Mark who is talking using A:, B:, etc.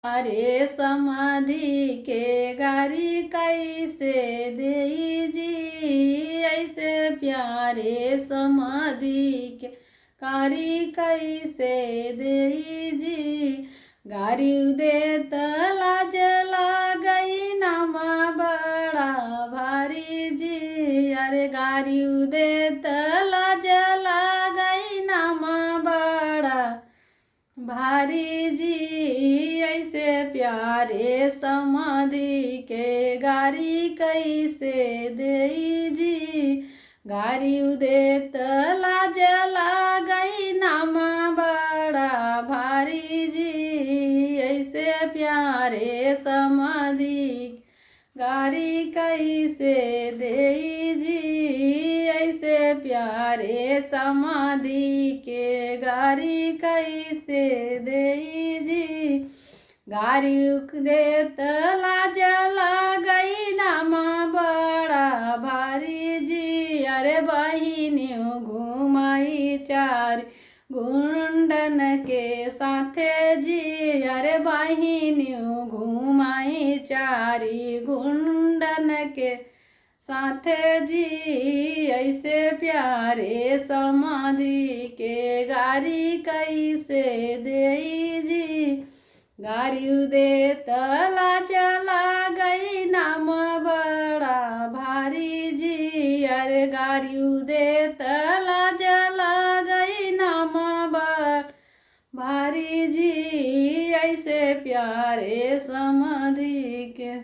A: अरे समाधि के गारी कैसे देई जी, ऐसे प्यारे समाधि के गारी कैसे देई जी। गारी दे लाज लागई नामा बड़ा भारी जी। अरे गारी दे लाज लागई नामा बड़ा भारी जी। ऐसे प्यारे समाधि के गारी कैसे देई जी। गारी उदेत लाज लागई नामा बड़ा भारी जी। ऐसे प्यारे समाधि गारी कैसे देई जी। ऐसे प्यारे समाधि के गारी कैसे देई जी। गारी देत लाज लागई नामा बड़ा भारी जी। अरे बहिनियों घुमाई चार गुंडन के साथे जी। अरे बहिनियों घुमाई चारी गुंडन के साथे जी। ऐसे प्यारे समाधि के गारी कैसे देई जी। गारी दे लाज लागई नामा बड़ा भारी जी। अरे गारी दे लाज लागई नामा बड़ा भारी जी। ऐसे प्यारे समाधि के